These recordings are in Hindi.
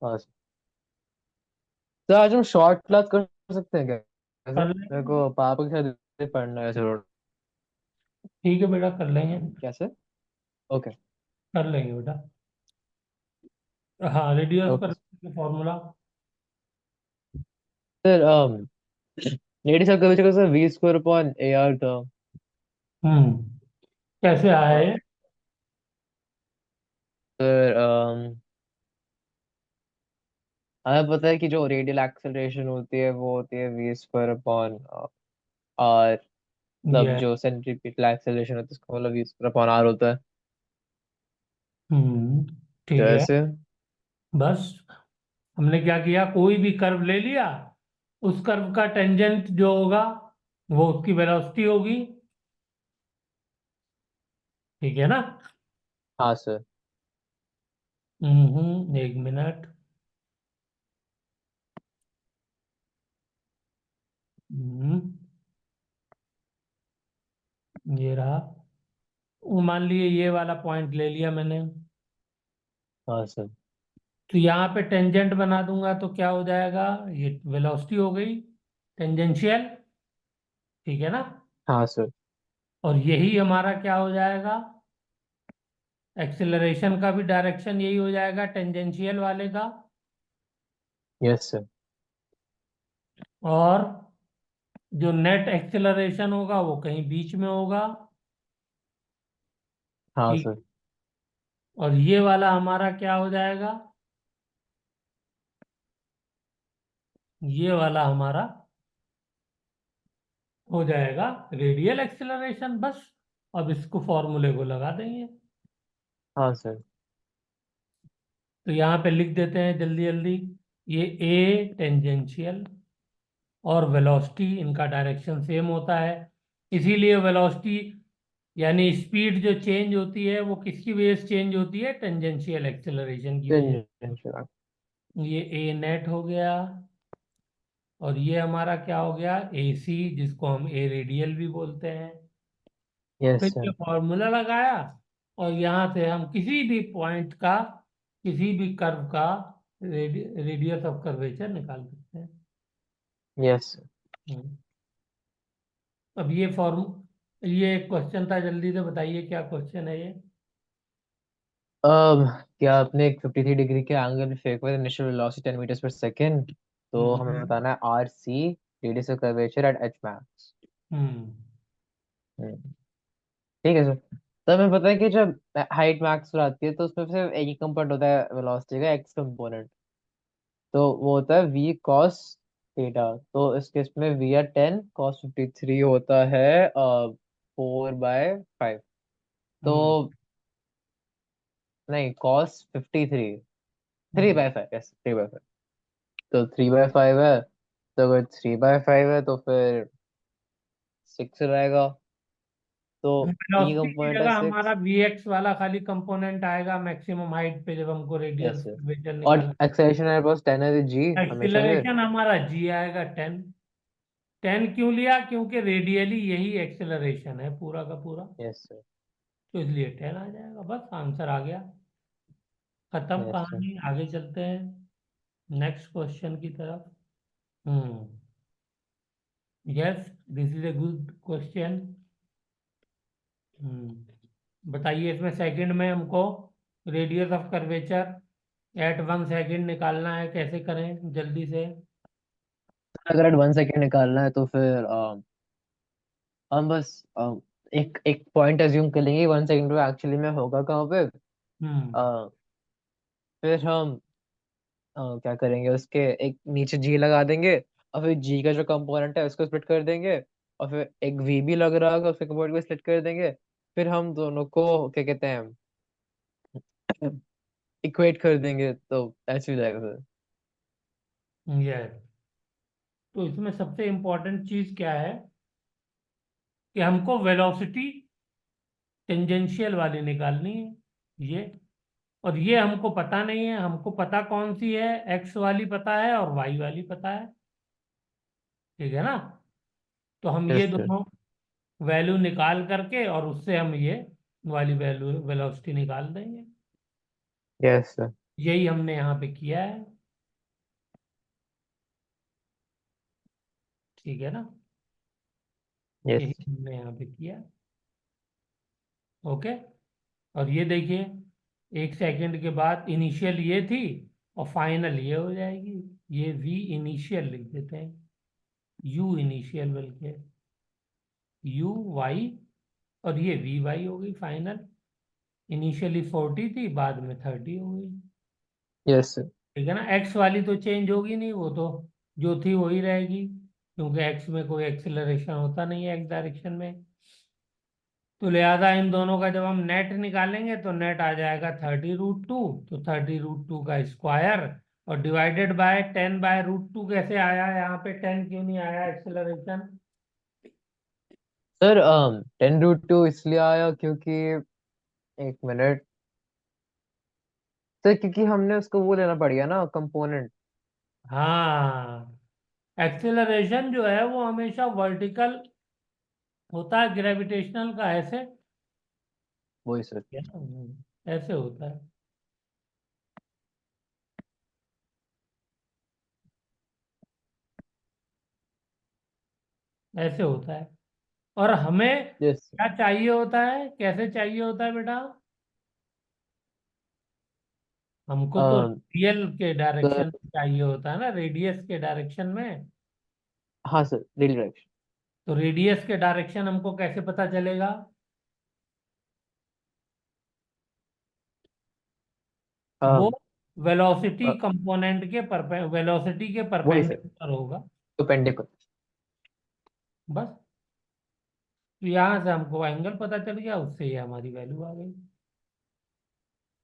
हाँ sir। तो आज हम शॉर्ट क्लास कर सकते हैं क्या कर सर? मेरे लेंगे। को पापा के साथ पढ़ना है सर। ठीक है बेटा, कर लेंगे। कैसे? ओके। कर लेंगे बेटा। हाँ, रेडियस ओके कर फॉर्मूला। सर। लेडी सर कभी चलो sir v square upon a r था। हम्म कैसे आया ये? सर हमें पता है कि जो रेडियल एक्सेलरेशन होती है वो होती है वी स्क्वायर अपॉन आर। मतलब ये जो सेंट्रीपिटल एक्सेलरेशन होता है उसका मतलब वी स्क्वायर अपॉन आर होता है। तो ठीक है। ऐसे। बस हमने क्या किया, कोई भी कर्व ले लिया, उस कर्व का टेंजेंट जो होगा वो उसकी वेलोसिटी होगी। ठीक है ना? हाँ सर। एक मिनट। हम्म ये रहा। वो मान लिए ये वाला पॉइंट ले लिया मैंने। हाँ सर। तो यहाँ पे टेंजेंट बना दूंगा तो क्या हो जाएगा, ये वेलोसिटी हो गई टेंजेंशियल। ठीक है ना? हाँ सर। और यही हमारा क्या हो जाएगा, एक्सेलरेशन का भी डायरेक्शन यही हो जाएगा टेंजेंशियल वाले का। Yes sir. और जो नेट एक्सेलरेशन होगा वो कहीं बीच में होगा। हाँ ठीक। सर। और ये वाला हमारा क्या हो जाएगा, ये वाला हमारा हो जाएगा रेडियल एक्सेलरेशन। बस अब इसको फॉर्मूले को लगा देंगे। हाँ सर। तो यहाँ पे लिख देते हैं जल्दी जल्दी। ये ए टेंजेंशियल और वेलोसिटी, इनका डायरेक्शन सेम होता है। इसीलिए वेलोसिटी यानी स्पीड जो चेंज होती है वो किसकी वजह से चेंज होती है, टेंजेंशियल एक्सेलरेशन की वजह टेंजेंशियल। से। ये ए नेट हो गया। और ये हमारा क्या हो गया, ए सी, जिसको हम ए रेडियल भी बोलते हैं। यस फिर ये सर। फॉर्मूला लगाया, और यहाँ से हम किसी भी पॉइंट का, किसी भी कर्व का रेडियस ऑफ कर्वेचर निकाल सकते हैं। यस। हम्म। अब ये एक क्वेश्चन था, जल्दी से बताइए क्या क्वेश्चन है ये। अब क्या आपने एक 53 डिग्री के एंगल में फेंक हुआ initial velocity 10 metres per second. तो हमें हम्म बताना है R C radius of curvature at H max. हम्म ठीक है सर। तो हमें पता है कि जब हाइट मैक्स पर आती है तो उसमें सिर्फ एक ही कंपोनेंट होता है वेलोसिटी का, एक्स कंपोनेंट। तो वो होता है वी कॉस थीटा। तो इस केस में वी आर 10 कॉस 53 होता है 4/5। तो हम्म नहीं, cos 53 three hmm by five yes 3/5। तो 3/5 है। तो अगर 3/5 है तो फिर 6 रहेगा। तो ये वेलोसिटी की कंपोनेंट है जगह हमारा 6। वी एक्स वाला खाली कंपोनेंट आएगा मैक्सिमम हाइट पे, जब हमको रेडियस यस सर। कर्वेचर और निकालना। एक्सेलेरेशन हमारे पास 10 है, जी हमेशा से। एक्सीलरेशन हमारा जी आएगा 10। 10 क्यों लिया, क्योंकि रेडियली यही एक्सेलरेशन है पूरा का पूरा। Yes sir. तो इसलिए 10 आ जाएगा, बस आंसर आ गया। खत्म यस सर। कहानी, आगे चलते हैं नेक्स्ट क्वेश्चन की तरफ। Hmm yes, this is a good question. बताइए, इसमें सेकंड में हमको radius of curvature at 1 second निकालना है, कैसे करें जल्दी से। अगर एट 1 सेकेंड निकालना है तो फिर हम बस एक एक पॉइंट अज्यूम कर लेंगे 1 सेकेंड में एक्चुअली में होगा कहाँ पे। हम्म फिर हम क्या करेंगे, उसके एक नीचे जी लगा देंगे। और फिर जी का जो कंपोनेंट है उसको स्प्लिट कर देंगे। और फिर एक वी भी लग रहा होगा, उसके कंपोनेंट को स्प्लिट कर देंगे। फिर हम दोनों को क्या कहते हैं, इक्वेट कर देंगे तो ऐसे हो जाएगा फिर। यस। तो इसमें सबसे इम्पोर्टेंट चीज क्या है कि हमको वेलोसिटी टेंजेंशियल वाली निकालनी है ये। और ये हमको पता नहीं है, हमको पता कौन सी है, एक्स वाली पता है और वाई वाली पता है। ठीक है ना? तो हम ये यस सर। दोनों वैल्यू निकाल करके और उससे हम ये वाली वैल्यू वेलोसिटी निकाल देंगे। Yes sir. यही हमने यहाँ पे किया है। ठीक है ना? यस। यही हमने यहाँ पे किया। ओके। और ये देखिए, 1 सेकंड के बाद इनिशियल ये थी और फाइनल ये हो जाएगी। ये वी इनिशियल लिख देते हैं, यू इनिशियल बल्कि, यू वाई, और ये वी वाई हो गई फाइनल। इनिशियली 40 थी, बाद में 30 हो गई। यस। ठीक है ना? एक्स वाली तो चेंज होगी नहीं, वो तो जो थी वही रहेगी, क्योंकि एक्स में कोई एक्सिलरेशन होता नहीं है एक्स डायरेक्शन में। तो लिहाजा इन दोनों का जब हम नेट निकालेंगे तो नेट आ जाएगा 30√2। तो 30√2 का स्क्वायर, और डिवाइडेड बाय 10/√2। कैसे आया यहाँ पे 10 क्यों नहीं आया एक्सेलरेशन? सर 10√2 इसलिए आया क्योंकि, एक मिनट सर, क्योंकि हमने उसको वो लेना पड़ गया ना कंपोनेंट। हाँ, एक्सेलरेशन जो है वो हमेशा वर्टिकल होता है, ग्रेविटेशनल का ऐसे, वही सर। है ना? ऐसे होता है, ऐसे होता है। और हमें यस। क्या चाहिए होता है, कैसे चाहिए होता है बेटा? हमको तो रियल के सर, डायरेक्शन चाहिए होता है ना, रेडियस के डायरेक्शन में। हाँ सर, डेली डायरेक्शन। तो रेडियस के डायरेक्शन हमको कैसे पता चलेगा? वो वेलोसिटी कंपोनेंट के वेलोसिटी के वही सर, परपेंडिकुलर होगा। तो पेंडिकुलर। बस। तो यहाँ से हमको एंगल पता चल गया, उससे ये हमारी वैल्यू आ गई।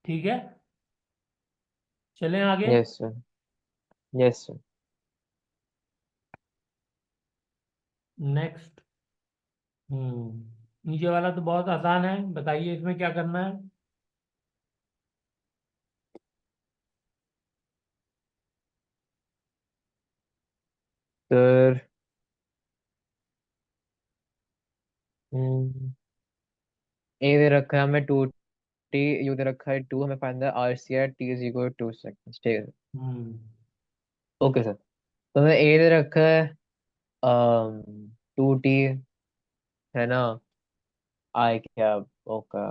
ठीक है, चलें आगे। Yes sir. Yes sir. Next. नीचे वाला तो बहुत आसान है, बताइए इसमें क्या करना है। सर ए दे रखा है हमें 2t, यू दे रखा है 2, हमें find the r c r, t is equal to 2 seconds. ठीक है। Hmm okay sir. तो हमें ए दे रखा है 2t, है ना? आई क्या? ओके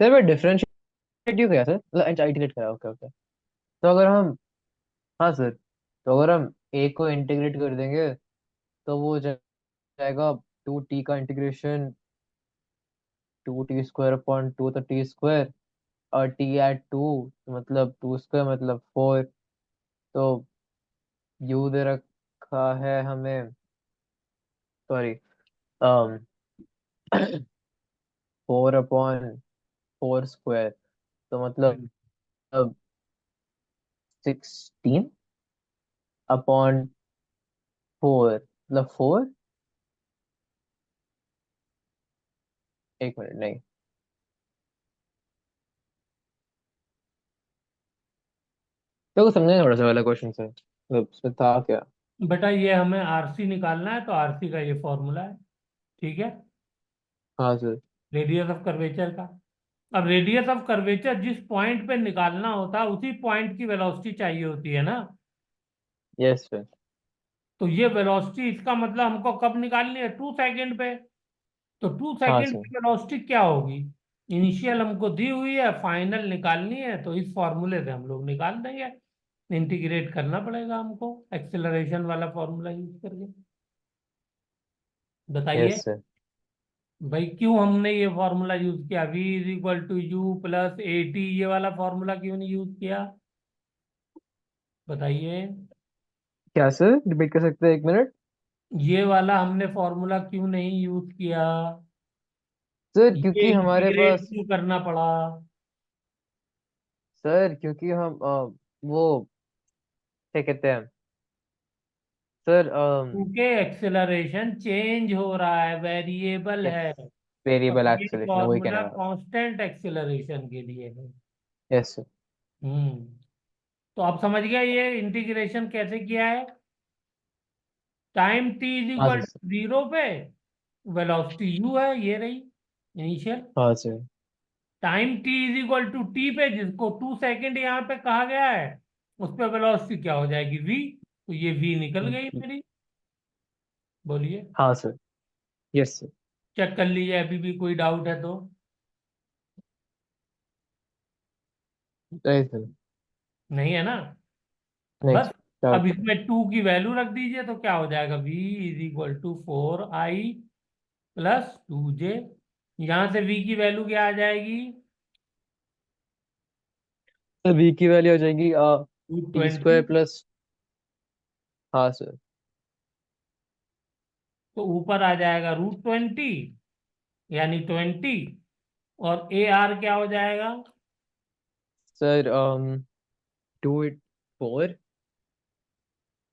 सर, मैं डिफरेंशिएट क्यों किया सर, मतलब इंटीग्रेट करा। Okay okay. तो अगर हम, हाँ सर, तो अगर हम ए को इंटीग्रेट कर देंगे तो वो हो जाएगा 2t का इंटीग्रेशन, 2t² अपॉन 2, तो t², और t@2, मतलब 2² मतलब 4। तो यू दे रखा है हमें, सॉरी, 4/4², तो मतलब हम्म 16/4, मतलब 4। एक मिनट, नहीं, तो समझे थोड़ा सा वाला क्वेश्चन से, मतलब उसमें था क्या? बेटा, ये हमें आरसी निकालना है, तो आरसी का ये फॉर्मूला है। ठीक है, हाँ सर। रेडियस ऑफ कर्वेचर का। अब रेडियस ऑफ कर्वेचर जिस पॉइंट पे निकालना होता है उसी पॉइंट की वेलोसिटी चाहिए होती है ना। Yes sir. तो ये वेलोसिटी, इसका मतलब हमको कब निकालनी है? 2 सेकंड पे। तो टू हाँ सेकंड सर। की वेलोसिटी क्या होगी? इनिशियल हमको दी हुई है, फाइनल निकालनी है, तो इस फॉर्मूले से हम लोग निकाल देंगे। इंटीग्रेट करना पड़ेगा हमको एक्सेलरेशन वाला फॉर्मूला यूज करके। बताइए यस सर। भाई, क्यों हमने ये फॉर्मूला यूज किया? v is equal to u plus a t, ये वाला फॉर्मूला क्यों नहीं यूज किया? बताइए। क्या सर, रिपीट कर सकते हैं, एक मिनट? ये वाला हमने फॉर्मूला क्यों नहीं यूज किया? सर ये क्योंकि हमारे इंटीग्रेट पास, क्यों करना पड़ा? सर क्योंकि हम वो क्या कहते हैं सर, क्योंकि एक्सेलरेशन चेंज हो रहा है, वेरिएबल यस, है। और वेरिएबल ये एक्सेलेरेशन वही कहने फॉर्मूला वाला। कांस्टेंट एक्सेलरेशन के लिए है। Yes sir. हम्म तो आप समझ गए ये इंटीग्रेशन कैसे किया है? टाइम टी इज हाँ इक्वल सर। टू जीरो पे वेलोसिटी यू है, ये रही इनिशियल। हाँ sir. Time t is equal to t पे, जिसको 2 सेकेंड यहाँ पे कहा गया है, उस पे वेलोसिटी क्या हो जाएगी, वी। तो ये वी निकल गई मेरी। बोलिए। हाँ सर। Yes sir. चेक कर लीजिए, अभी भी कोई डाउट है तो। नहीं सर। नहीं है ना? नहीं बस। सर, डाउट अब नहीं। इसमें टू की वैल्यू रख दीजिए तो क्या हो जाएगा, v is equal to 4i+2j। यहां से v की वैल्यू क्या आ जाएगी, सर बी की वैल्यू हो जाएगी root t twenty square plus. हाँ सर। तो ऊपर आ जाएगा √20, यानी 20। और ए आर क्या हो जाएगा, सर 2 4।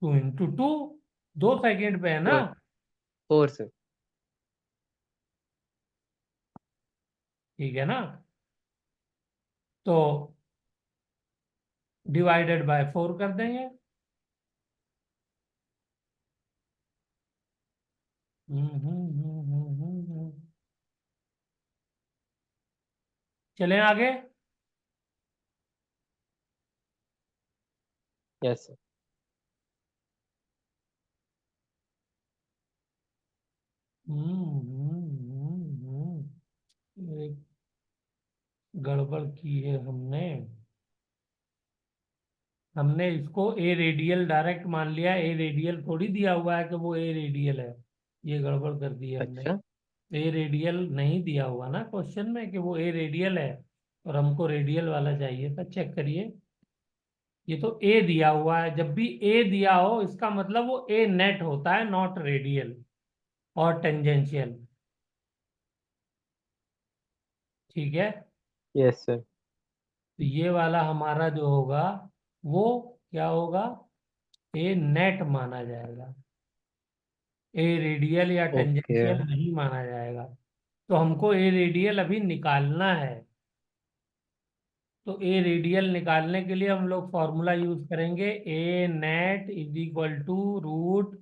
2 × 2। 2 सेकेंड पे है ना? 4 सर। ठीक है ना? तो डिवाइडेड बाय 4 कर देंगे। चलें आगे। Yes sir. एक गड़बड़ की है हमने। हमने इसको ए रेडियल डायरेक्ट मान लिया, ए रेडियल थोड़ी दिया हुआ है कि वो ए रेडियल है। ये गड़बड़ कर दी है हमने। अच्छा। ए रेडियल नहीं दिया हुआ ना क्वेश्चन में कि वो ए रेडियल है, और हमको रेडियल वाला चाहिए था। चेक करिए, ये तो ए दिया हुआ है। जब भी ए दिया हो इसका मतलब वो ए नेट होता है, नॉट रेडियल और टेंजेंशियल। ठीक है? Yes sir. तो ये वाला हमारा जो होगा वो क्या होगा, ए नेट माना जाएगा, ए रेडियल या ओके। टेंजेंशियल नहीं माना जाएगा। तो हमको ए रेडियल अभी निकालना है। तो ए रेडियल निकालने के लिए हम लोग फॉर्मूला यूज करेंगे, A net is equal to root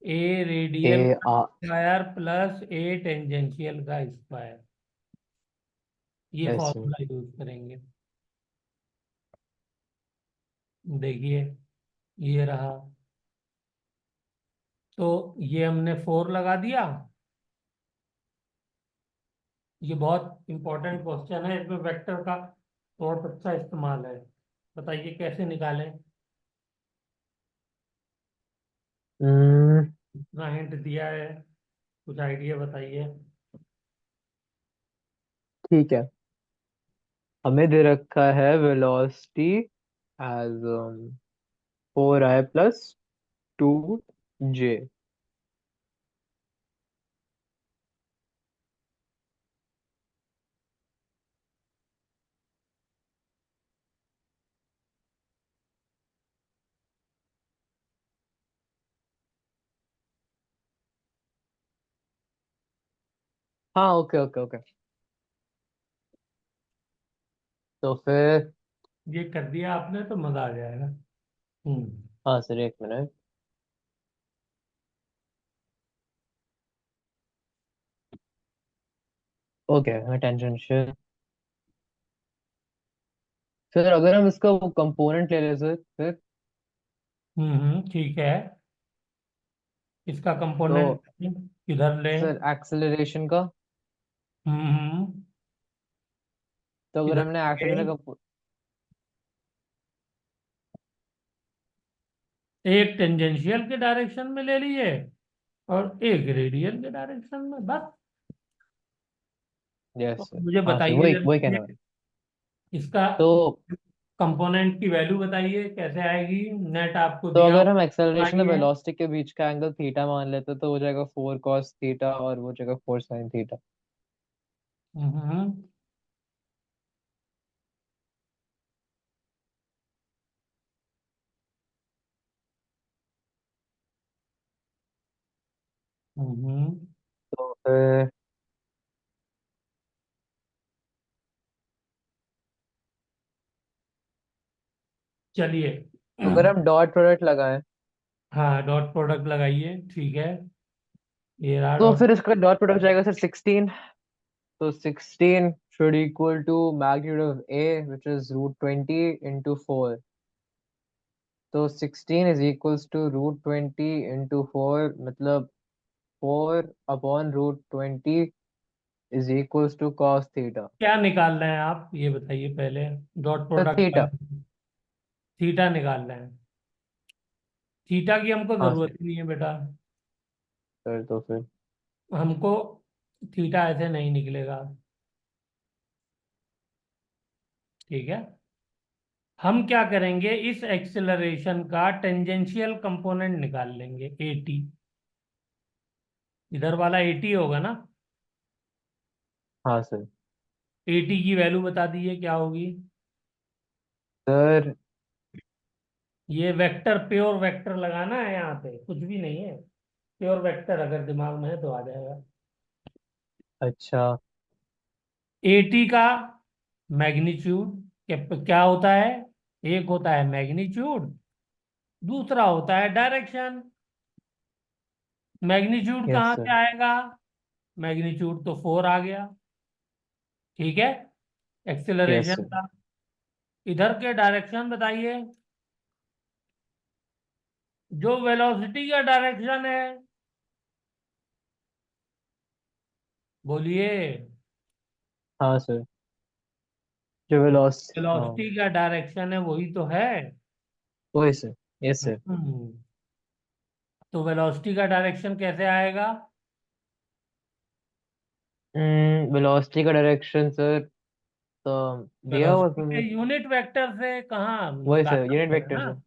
A A radial का आ स्क्वायर प्लस ए टेंजेंशियल का स्क्वायर। ये यस सर। फॉर्मूला यूज करेंगे। देखिए, ये रहा। तो ये हमने 4 लगा दिया। ये बहुत इंपॉर्टेंट क्वेश्चन है, इसमें वेक्टर का बहुत अच्छा इस्तेमाल है। बताइए कैसे निकालें। हम्म, इतना हिंट दिया है, कुछ आइडिया बताइए। ठीक है। हमें दे रखा है वेलोसिटी एज 4i+2j। हाँ ओके ओके ओके। तो फिर ये कर दिया आपने तो मजा आ जाएगा। हम्म। हाँ सर, 1 मिनट। Okay, tangential. फिर अगर हम इसका वो कंपोनेंट ले लें सर, फिर ठीक है। इसका तो कंपोनेंट किधर लें? सर एक्सेलरेशन का। हम्म। तो अगर किधर हमने लेंगे? एक्सेलरेशन का एक टेंजेंशियल के डायरेक्शन में ले लिए और एक रेडियल के डायरेक्शन में, बस। यस तो सर। मुझे हाँ सर, बताइए वही जरा वही कहने ये, वाला। इसका तो कंपोनेंट की वैल्यू बताइए कैसे आएगी। नेट आपको तो दिया अगर हम एक्सेलरेशन और बताइए। वेलोसिटी के बीच का एंगल थीटा मान लेते तो हो जाएगा 4 cos थीटा, और वो हो जाएगा 4 sin थीटा। हम्म। हम्म। तो फिर चलिए। अगर हम डॉट प्रोडक्ट लगाएं हाँ, डॉट प्रोडक्ट लगाइए, ठीक है। ये रहा तो डॉट। फिर इसका डॉट प्रोडक्ट जाएगा सर 16। तो 16 should equal to magnitude of a which is √20 into 4। तो 16 is equals to √20 into 4, मतलब 4/√20 is equals to cos theta। क्या निकाल रहे हैं आप, ये बताइए पहले। डॉट तो प्रोडक्ट का थीटा। थीटा निकाल रहे हैं। थीटा की हमको हाँ जरूरत सर। ही नहीं है बेटा। सर तो फिर हमको थीटा ऐसे नहीं निकलेगा, ठीक है। हम क्या करेंगे, इस एक्सेलरेशन का टेंजेंशियल कंपोनेंट निकाल लेंगे, एटी। इधर वाला एटी होगा ना। हाँ सर। एटी की वैल्यू बता दीजिए क्या होगी। सर ये वेक्टर, प्योर वेक्टर लगाना है यहाँ पे, कुछ भी नहीं है। प्योर वेक्टर अगर दिमाग में है तो आ जाएगा। अच्छा। एटी का मैग्नीट्यूड क्या क्या होता है। एक होता है मैग्नीट्यूड, दूसरा होता है डायरेक्शन। मैग्नीट्यूड यस कहाँ सर। से आएगा, मैग्नीट्यूड तो 4 आ गया, ठीक है, यस एक्सेलरेशन सर। का। इधर के डायरेक्शन बताइए, जो वेलोसिटी का डायरेक्शन है, बोलिए। हाँ सर। जो वेलोस हाँ। वेलोसिटी का डायरेक्शन है वही तो है। वही सर। Yes sir. हम्म, तो वेलोसिटी का डायरेक्शन कैसे आएगा। वेलोसिटी का डायरेक्शन सर, तो दिया हुआ वेलोसिटी के तुमने। यूनिट वेक्टर से कहाँ वही सर, निकालना यूनिट पड़ेगा वेक्टर ना। से।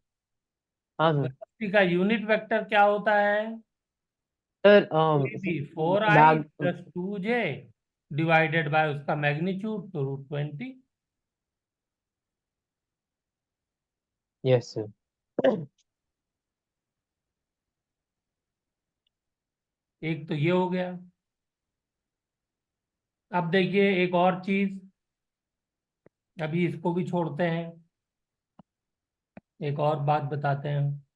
हाँ सर। वेलोसिटी का यूनिट वेक्टर क्या होता है, सर कोई भी 4i mag plus 2j divided by उसका मैग्नीट्यूड तो √20। Yes sir. एक तो ये हो गया। अब देखिए एक और चीज, अभी इसको भी छोड़ते हैं, एक और बात बताते हैं।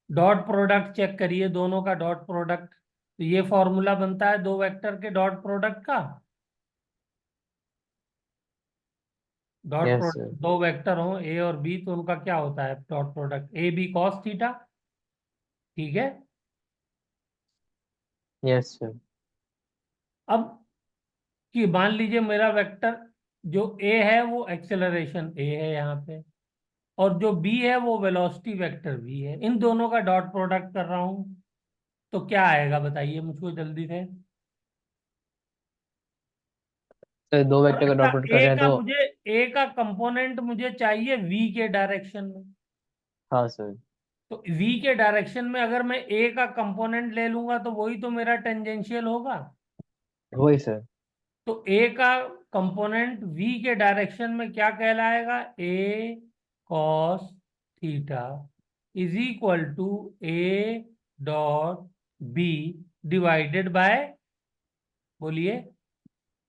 डॉट प्रोडक्ट चेक करिए, दोनों का डॉट प्रोडक्ट। तो ये फॉर्मूला बनता है दो वेक्टर के डॉट प्रोडक्ट का। Dot yes product sir. दो वेक्टर हो ए और बी तो उनका क्या होता है dot product, a b cos theta, ठीक है। Yes sir. अब कि मान लीजिए मेरा वेक्टर जो ए है वो एक्सेलरेशन ए है यहाँ पे, और जो बी है वो वेलोसिटी वेक्टर बी है, इन दोनों का डॉट प्रोडक्ट कर रहा हूँ। तो क्या आएगा बताइए मुझको जल्दी से। सर दो और वेक्टर का अच्छा, डॉट प्रोडक्ट कर रहे हैं तो। ए का कंपोनेंट मुझे चाहिए वी के डायरेक्शन में। हाँ सर। तो वी के डायरेक्शन में अगर मैं ए का कंपोनेंट ले लूंगा तो वही तो मेरा टेंजेंशियल होगा। वही सर। तो ए का कंपोनेंट वी के डायरेक्शन में क्या कहलाएगा, A cos theta is equal to A dot B divided by, बोलिए,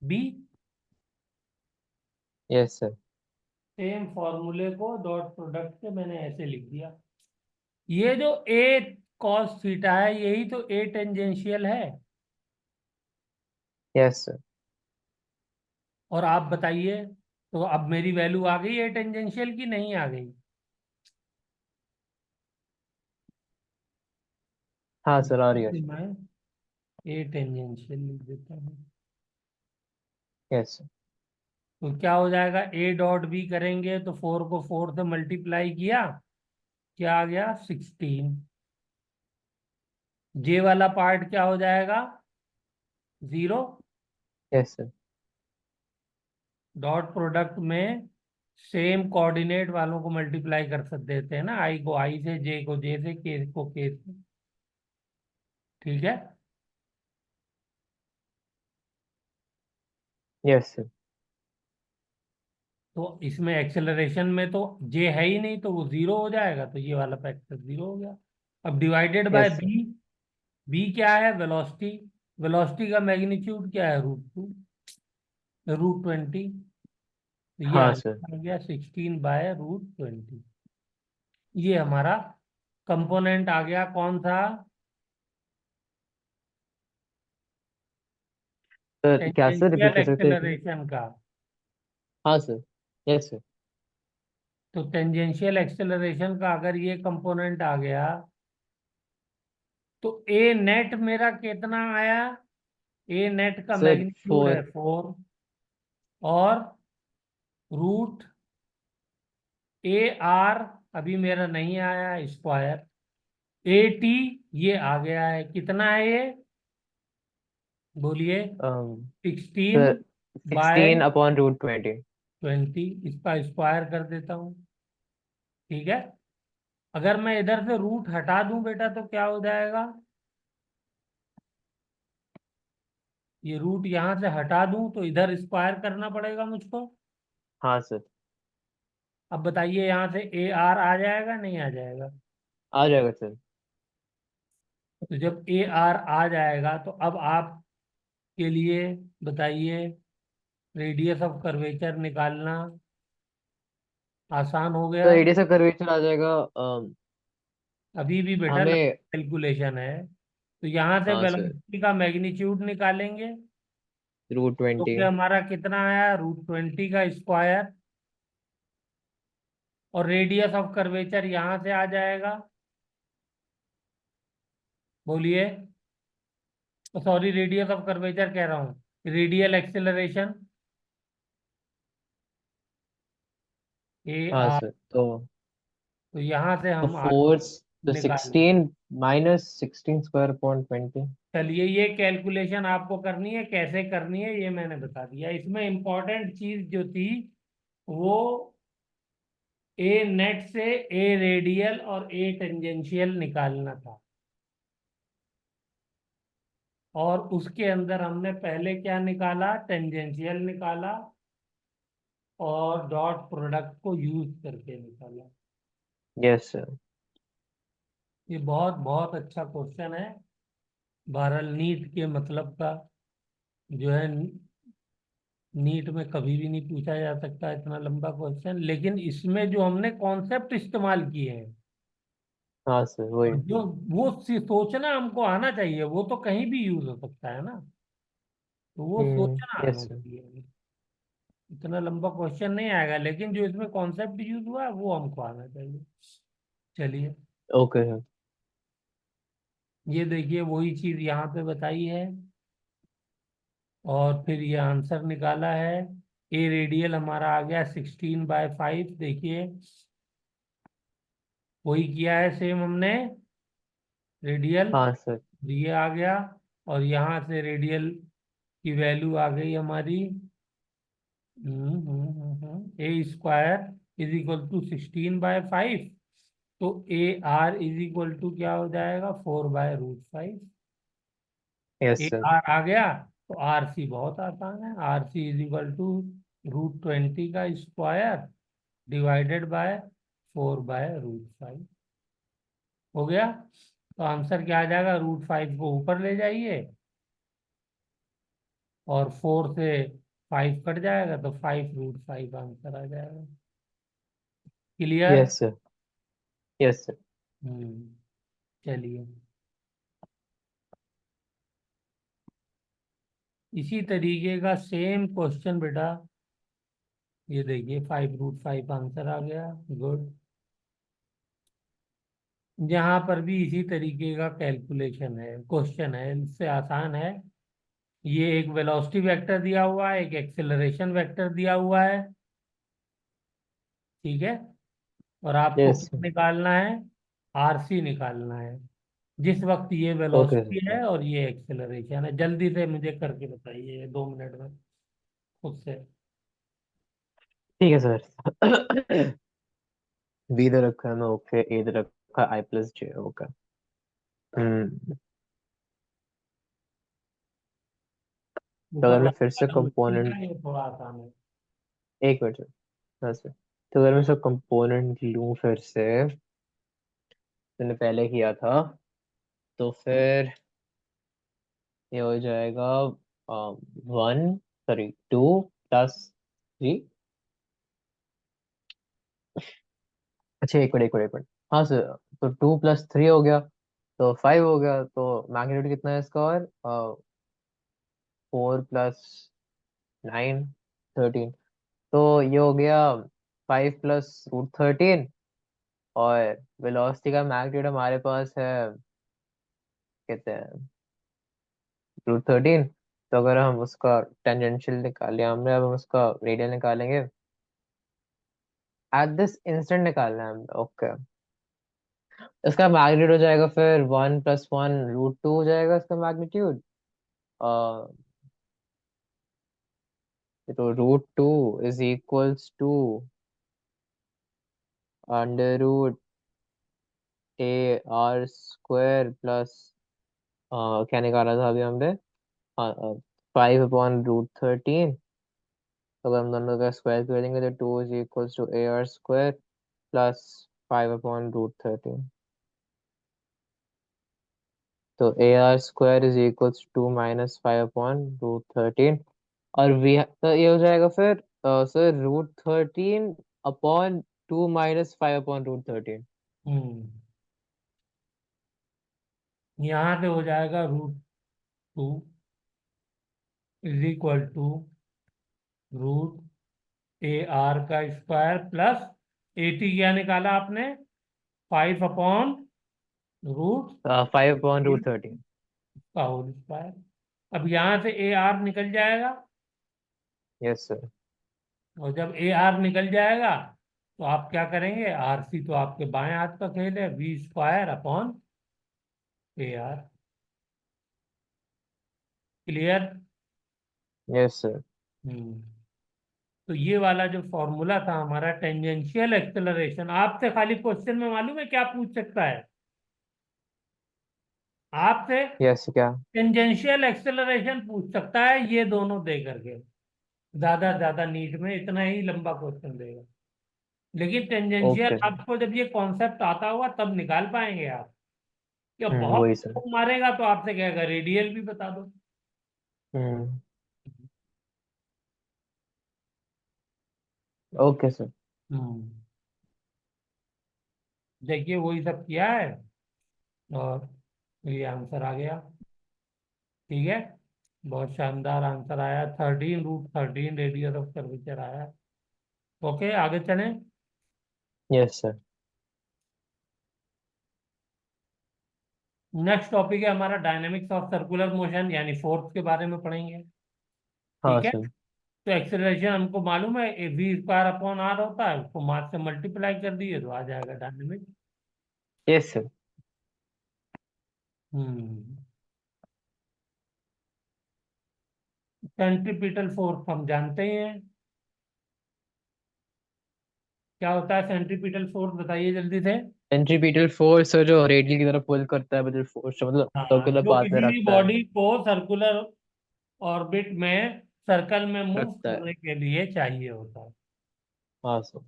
बी। Yes sir. सेम फॉर्मूले को डॉट प्रोडक्ट से मैंने ऐसे लिख दिया। ये जो ए कॉस थीटा है यही तो ए टेंजेंशियल है। Yes sir. और आप बताइए, तो अब मेरी वैल्यू आ गई ए टेंजेंशियल की नहीं आ गई। हाँ सर, आ रही है। मैं ए टेंजेंशियल लिख देता हूँ। Yes sir. तो क्या हो जाएगा, ए डॉट बी करेंगे तो 4 को 4 से मल्टीप्लाई किया, क्या आ गया 16। जे वाला पार्ट क्या हो जाएगा, 0। Yes sir. डॉट प्रोडक्ट में सेम कोऑर्डिनेट वालों को मल्टीप्लाई कर सकते देते हैं ना, आई को आई से, जे को जे से, के को के से, ठीक है। Yes sir. तो इसमें एक्सेलरेशन में तो जे है ही नहीं तो वो 0 हो जाएगा, तो ये वाला फैक्टर 0 हो गया। अब divided by yes sir. B, b क्या है वेलोसिटी, वेलोसिटी का मैग्नीट्यूड क्या है √2, √20। तो ये हाँ सर। आंसर आ गया 16/√20। ये हमारा कंपोनेंट आ गया कौन सा? सर क्या सर, रिपीट टेंजेंशियल कर सकते हैं एक बार? एक्सेलरेशन का। हाँ सर। Yes sir. तो टेंजेंशियल एक्सेलरेशन का अगर ये कंपोनेंट आ गया, तो ए नेट मेरा कितना आया? ए नेट का सर मैग्नीट्यूड है 4। 4, और रूट ए आर अभी मेरा नहीं आया, स्क्वायर ए टी ये आ गया है। कितना है ये? बोलिए। 16 सर बाय 16/√20। 20, इसका स्क्वायर कर देता हूँ। ठीक है। अगर मैं इधर से रूट हटा दूं बेटा तो क्या हो जाएगा? ये रूट यहां से हटा दूं तो इधर स्क्वायर करना पड़ेगा मुझको। हाँ सर। अब बताइए यहाँ से ए आर आ जाएगा नहीं आ जाएगा? आ जाएगा सर। तो जब ए आर आ जाएगा तो अब आपके लिए बताइए, रेडियस ऑफ कर्वेचर निकालना आसान हो तो गया। रेडियस का कर्वेचर आ जाएगा। अभी भी बेटा हमें। कैलकुलेशन है। तो यहाँ से हाँ सर। वेलोसिटी का मैग्नीट्यूड निकालेंगे, जो √20। कि हमारा कितना आया, रूट 20 का स्क्वायर। और रेडियस ऑफ कर्वेचर यहाँ से आ जाएगा। बोलिए। सॉरी, रेडियस ऑफ कर्वेचर कह रहा हूँ, रेडियल एक्सेलरेशन। ए हाँ आर। सर। तो तो यहाँ से तो हम आगे फोर्स, तो निकाल लेंगे। 16 - 16² 20। चलिए, ये कैलकुलेशन आपको करनी है, कैसे करनी है ये मैंने बता दिया। इसमें इंपॉर्टेंट चीज जो थी वो ए नेट से ए रेडियल और ए टेंजेंशियल निकालना था। और उसके अंदर हमने पहले क्या निकाला, टेंजेंशियल निकाला, और डॉट प्रोडक्ट को यूज करके निकाला। Yes sir. ये बहुत बहुत अच्छा क्वेश्चन है। बहरहाल नीट के मतलब का जो है, नीट में कभी भी नहीं पूछा जा सकता इतना लंबा क्वेश्चन, लेकिन इसमें जो हमने कॉन्सेप्ट इस्तेमाल किए हैं, हाँ सर वही। और जो वो सोचना हमको आना चाहिए, वो तो कहीं भी यूज हो सकता है ना। तो वो सोचना यस आना सर। चाहिए। इतना लंबा क्वेश्चन नहीं आएगा, लेकिन जो इसमें कॉन्सेप्ट यूज हुआ है वो हमको आना चाहिए। चलिए, ओके सर। ये देखिए वही चीज यहाँ पे बताई है, और फिर ये आंसर निकाला है। ए रेडियल हमारा आ गया 16/5। देखिए, वही किया है सेम हमने, रेडियल हाँ सर। ये आ गया। और यहाँ से रेडियल की वैल्यू आ गई हमारी, A square is equal to 16/5। तो A R is equal to क्या हो जाएगा, 4/√5। यस ए सर। आर आ गया। तो आर सी बहुत आसान है, R C is equal to √20 का स्क्वायर डिवाइडेड बाय 4/√5। हो गया। तो आंसर क्या आ जाएगा, √5 को ऊपर ले जाइए, और 4 से 5 कट जाएगा, तो 5√5 आंसर आ जाएगा। Clear? Yes sir. Yes sir. Hmm. चलिए, इसी तरीके का सेम क्वेश्चन बेटा, ये देखिए 5√5 आंसर आ गया। गुड। यहाँ पर भी इसी तरीके का कैलकुलेशन है, क्वेश्चन है, इससे आसान है। ये एक वेलोसिटी वेक्टर दिया हुआ है, एक एक्सेलरेशन वेक्टर दिया हुआ है। ठीक है। और आपको यस क्या सर। निकालना है, आरसी निकालना है, जिस वक्त ये ओके वेलोसिटी सर। है और ये एक्सेलरेशन है। जल्दी से मुझे करके बताइए 2 मिनट में खुद से। ठीक है सर। बी इधर रखा है मैं, ओके। ए इधर रखा है, I+J, ओके। तो अगर ऊपर मैं फिर वाला से वाला मुश्किल कंपोनेंट, था, ये थोड़ा आसान है। एक मिनट सर। हाँ सर। तो अगर मैं सब कंपोनेंट लूँ फिर से, मैंने पहले किया था, तो फिर ये हो जाएगा 2+3। अच्छा, एक मिनट एक मिनट एक मिनट। हाँ सर। तो 2 + 3 हो गया, तो 5 हो गया, तो मैग्नीट्यूड कितना है इसका? और 4 + 9, 13। तो ये हो गया 5 + √13। और वेलोसिटी का मैग्नीट्यूड हमारे पास है, कहते हैं, √13। तो अगर हम उसका टेंजेंशियल निकाल लिया हमने, अब हम उसका रेडियल निकालेंगे। एट दिस इंस्टेंट निकालना है हमें, ओके। इसका मैग्नीट्यूड हो जाएगा फिर 1 + 1 √2 हो जाएगा इसका मैग्नीट्यूड। तो √2 = √a r² प्लस, क्या निकाला था अभी हमने? 5/√13। तो अगर हम दोनों का स्क्वायर कर देंगे तो 2 = a r² प्लस 5/√13। तो ar² = 2 - 5/√13। और वी तो ये हो जाएगा फिर, सर, √13/2 - 5/√13। हम्म। यहाँ से हो जाएगा √2 = √a r² प्लस 80 क्या निकाला आपने? 5/√13 5/√13। का होल स्क्वायर। अब यहाँ से ए आर निकल जाएगा, यस सर। और जब ए आर निकल जाएगा तो आप क्या करेंगे? आर सी तो आपके बाएं हाथ का खेल है, V² / A r। Clear? Yes sir. Hmm. तो ये वाला जो फॉर्मूला था हमारा टेंजेंशियल एक्सेलरेशन, आपसे खाली क्वेश्चन में मालूम है क्या पूछ सकता है? आपसे यस क्या? टेंजेंशियल एक्सेलरेशन पूछ सकता है, ये दोनों दे करके। ज्यादा से ज्यादा नीट में इतना ही लंबा क्वेश्चन देगा। लेकिन टेंजेंशियल ओके सर। आपको जब ये कॉन्सेप्ट आता होगा तब निकाल पाएंगे आप। या बहुत वही सर। मारेगा तो आपसे कहेगा रेडियल भी बता दो। हम्म। Okay sir. हम्म। देखिए वही सब किया है, और ये आंसर आ गया। ठीक है, बहुत शानदार आंसर आया। 13√13 रेडियस ऑफ कर्वेचर आया। ओके, आगे चलें। Yes sir. नेक्स्ट टॉपिक है हमारा डायनेमिक्स ऑफ सर्कुलर मोशन, यानी फोर्स के बारे में पढ़ेंगे। हाँ ठीक है, सर। तो एक्सेलरेशन हमको मालूम है, V² / r होता है, उसको मास से मल्टीप्लाई कर दिए तो आ जाएगा dynamic. Yes sir. Hmm. Centripetal force हम जानते ही हैं। क्या होता है सेंट्रीपिटल फोर्स, बताइए जल्दी से। सेंट्रीपिटल फोर्स सर, जो रेडियल की तरफ पुल करता है, मतलब फोर्स, मतलब हाँ, सर्कुलर जो पाथ में किसी भी रखता है। बॉडी को सर्कुलर ऑर्बिट में, सर्कल में मूव रखता है। करने के लिए चाहिए होता है। हाँ सर।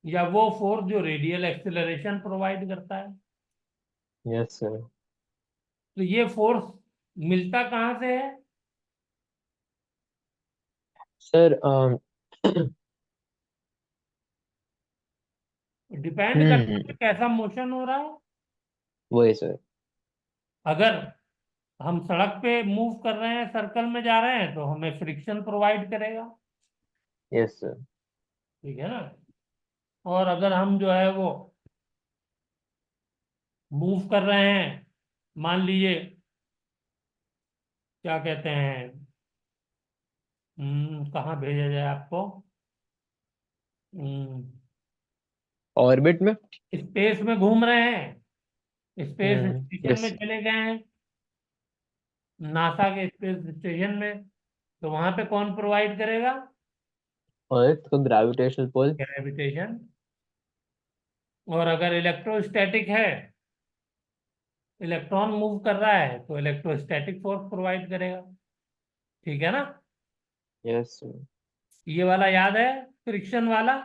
या वो फोर्स जो रेडियल एक्सेलरेशन प्रोवाइड करता है। Yes sir. तो ये फोर्स मिलता कहाँ से है? सर डिपेंड करता है हम्म। कैसा मोशन हो रहा है। वही सर। अगर हम सड़क पे मूव कर रहे हैं, सर्कल में जा रहे हैं, तो हमें फ्रिक्शन प्रोवाइड करेगा। Yes sir. ठीक है ना? और अगर हम जो है वो मूव कर रहे हैं, मान लीजिए, क्या कहते हैं, कहाँ भेजा जाए आपको, ऑर्बिट में। स्पेस में घूम रहे हैं, स्पेस स्टेशन यस में सर। चले गए हैं, नासा के स्पेस स्टेशन में, तो वहां पे कौन प्रोवाइड करेगा? अर्थ को ग्रेविटेशनल पुल। ग्रेविटेशन। और अगर इलेक्ट्रोस्टैटिक है, इलेक्ट्रॉन मूव कर रहा है, तो इलेक्ट्रोस्टैटिक फोर्स प्रोवाइड करेगा। ठीक है ना? Yes sir. ये वाला याद है, फ्रिक्शन वाला?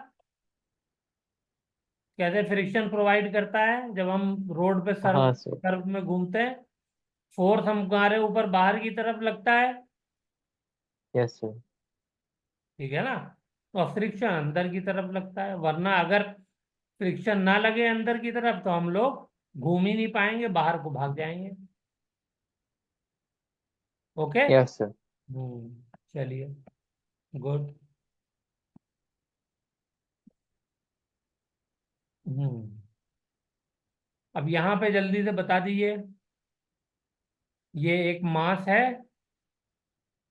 कैसे फ्रिक्शन प्रोवाइड करता है जब हम रोड पे सर्व हाँ सर। कर्व में घूमते हैं? फोर्स हमारे ऊपर बाहर की तरफ लगता है। Yes sir. ठीक है ना? और फ्रिक्शन अंदर की तरफ लगता है। वरना अगर फ्रिक्शन ना लगे अंदर की तरफ तो हम लोग घूम ही नहीं पाएंगे, बाहर को भाग जाएंगे। ओके। Yes sir. चलिए, गुड। हम्म अब यहाँ पे जल्दी से बता दीजिए, ये एक मास है,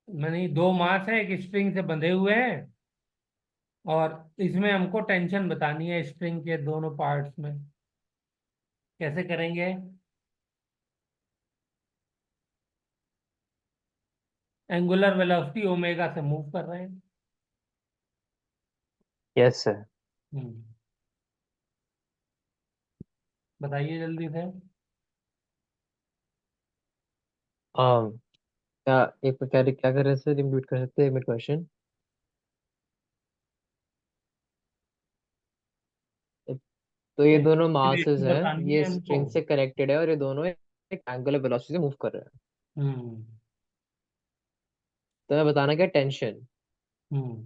मानी दो मास है एक स्ट्रिंग से बंधे हुए हैं, और इसमें हमको टेंशन बतानी है स्ट्रिंग के दोनों पार्ट्स में। कैसे करेंगे? एंगुलर वेलोसिटी ओमेगा से मूव कर रहे हैं। Yes sir. हम्म बताइए जल्दी से। um क्या, एक क्या क्या कर रहे थे, रिपीट कर सकते हैं क्वेश्चन? तो ये दोनों मासेस रेशो हैं, बतानी ये है हमको। स्ट्रिंग से कनेक्टेड है, और ये दोनों एक एंगुलर वेलोसिटी से मूव कर रहे हैं। हम्म तो मैं बताना क्या, टेंशन। हम्म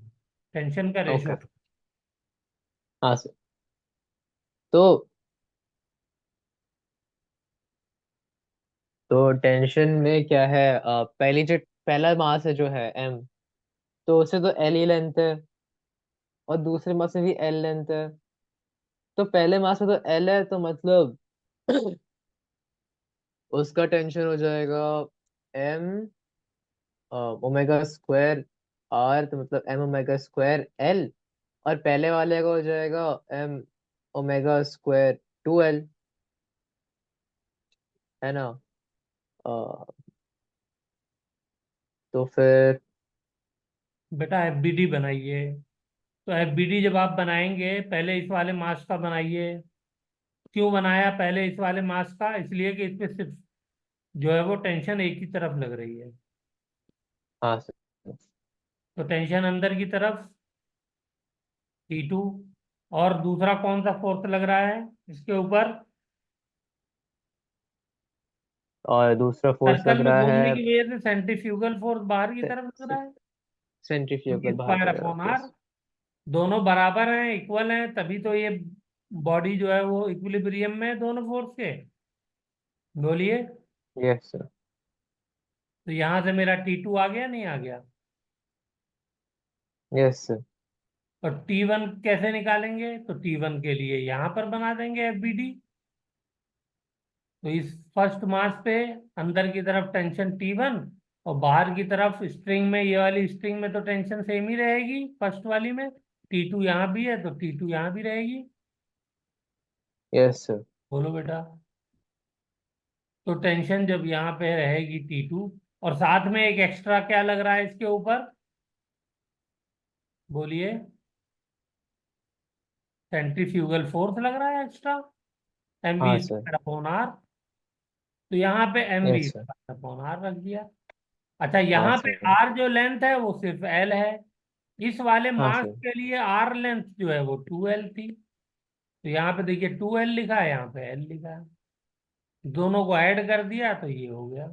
टेंशन का ओके। रेशो। हाँ सर। तो टेंशन में क्या है, पहला मास है जो है एम, तो उससे तो एल ही लेंथ है, और दूसरे मास में भी एल लेंथ है। तो पहले मास में तो एल है, तो मतलब उसका टेंशन हो जाएगा एम ओमेगा स्क्वायर आर, तो मतलब एम ओमेगा स्क्वायर एल। और पहले वाले का हो जाएगा M omega square two L, है ना? अ, तो फिर बेटा एफबीडी बनाइए। तो एफबीडी जब आप बनाएंगे पहले इस वाले मास का बनाइए। क्यों बनाया पहले इस वाले मास का? इसलिए कि इस पे सिर्फ जो है वो टेंशन एक ही तरफ लग रही है। हाँ सर। तो टेंशन अंदर की तरफ T2। और दूसरा कौन सा फोर्स लग रहा है इसके ऊपर? और दूसरा फोर्स सर्कल लग में रहा घूमने है की वजह से सेंट्रीफ्यूगल फोर्स बाहर की तरफ लग रहा है, सेंट्रीफ्यूगल क्योंकि बाहर स्क्वायर की अपॉन तरफ। R yes. दोनों बराबर हैं, इक्वल हैं, तभी तो ये बॉडी जो है वो इक्विलिब्रियम में है दोनों फोर्स के। बोलिए। Yes sir. तो यहां से मेरा T2 आ गया, नहीं आ गया? Yes sir. और T1 कैसे निकालेंगे? तो T1 के लिए यहां पर बना देंगे एफबीडी। तो इस फर्स्ट मास पे अंदर की तरफ टेंशन T1, और बाहर की तरफ स्ट्रिंग में, ये वाली स्ट्रिंग में तो टेंशन सेम ही रहेगी फर्स्ट वाली में। T2 यहाँ भी है तो T2 यहाँ भी रहेगी। Yes sir. बोलो बेटा। तो टेंशन जब यहाँ पे रहेगी T2, और साथ में एक एक्स्ट्रा क्या लग रहा है इसके ऊपर? बोलिए। सेंट्रीफ्यूगल फोर्स लग रहा है एक्स्ट्रा, एम हाँ V sir. Square upon R. तो यहाँ पे M V yes sir. Square upon R रख दिया। अच्छा, हाँ यहाँ पे सर। आर जो लेंथ है वो सिर्फ एल है। इस वाले हाँ मास सर। के लिए आर लेंथ जो है वो 2L थी। तो यहाँ पे देखिए 2L लिखा है, यहाँ पे एल लिखा है। दोनों को ऐड कर दिया तो ये हो गया।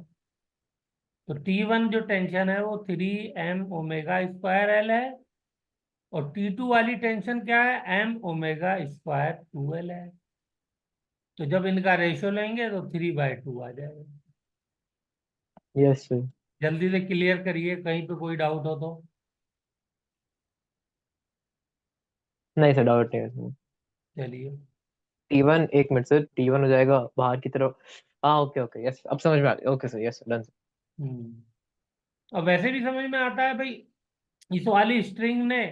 तो T1 जो टेंशन है वो 3m ओमेगा स्क्वायर एल है, और T2 वाली टेंशन क्या है? m ओमेगा स्क्वायर 2L है। तो जब इनका रेशो लेंगे तो 3/2 आ जाएगा। Yes sir. जल्दी से क्लियर करिए, कहीं पे कोई डाउट हो तो। नहीं सर, डाउट नहीं है इसमें। चलिए। T1, एक मिनट सर, T1 हो जाएगा बाहर की तरफ। हाँ ओके ओके, यस, अब समझ में आ गया। Okay sir, yes done. Hmm और वैसे भी समझ में आता है भाई, इस वाली स्ट्रिंग ने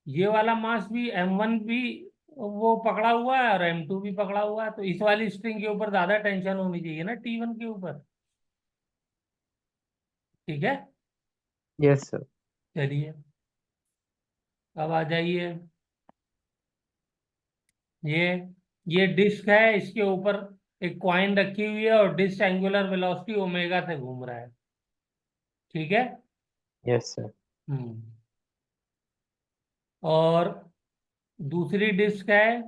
ये वाला मास भी M1 भी वो पकड़ा हुआ है, और M2 भी पकड़ा हुआ है, तो इस वाली स्ट्रिंग के ऊपर ज्यादा टेंशन होनी चाहिए ना T1 के ऊपर। ठीक है। Yes sir. चलिए, अब आ जाइए। ये ये डिस्क है, इसके ऊपर एक कॉइन रखी हुई है, और डिस्क एंगुलर वेलोसिटी ओमेगा से घूम रहा है। ठीक है। Yes sir. हम्म और दूसरी डिस्क है,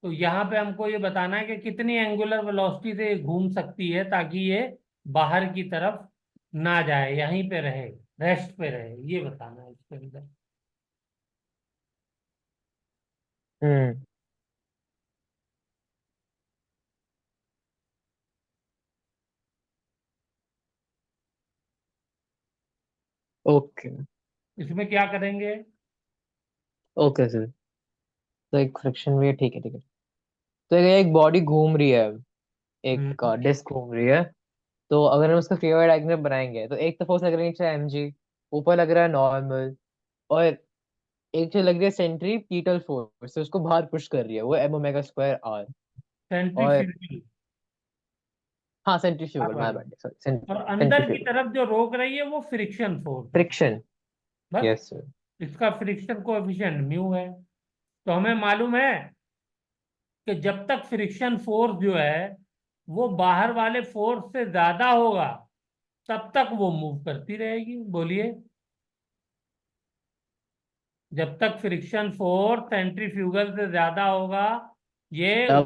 तो यहाँ पे हमको ये बताना है कि कितनी एंगुलर वेलोसिटी से ये घूम सकती है, ताकि ये बाहर की तरफ ना जाए, यहीं पे रहे, रेस्ट पे रहे, ये बताना है इसके अंदर। हम्म। ओके। इसमें क्या करेंगे? Okay sir. तो एक फ्रिक्शन भी है, ठीक है ठीक है। तो ये एक बॉडी घूम रही है, एक हम्म। डिस्क घूम रही है। तो अगर हम उसका फेवर डायग्राम बनाएंगे तो एक तो फोर्स लग रही है नीचे mg, ऊपर लग रहा है नॉर्मल, और एक जो लग रही है सेंट्रीपिटल फोर्स, उसको बाहर पुश कर रही है, वो एम ओमेगा स्क्वायर आर। और सेंट्रीफ्यूगल हाँ बाहर सेंट्रीफ्यूगल, माय वाली, बैड, सॉरी और अंदर की सेंट्रीफ्यूगल। तरफ जो रोक रही है वो फ्रिक्शन फोर्स है। फ्रिक्शन। बस। Yes sir. इसका फ्रिक्शन कोएफिशिएंट म्यू है। तो हमें मालूम है कि जब तक फ्रिक्शन फोर्स जो है वो बाहर वाले फोर्स से ज्यादा होगा, तब तक वो मूव करती रहेगी। बोलिए। जब तक फ्रिक्शन फोर्स सेंट्रीफ्यूगल से ज्यादा होगा, ये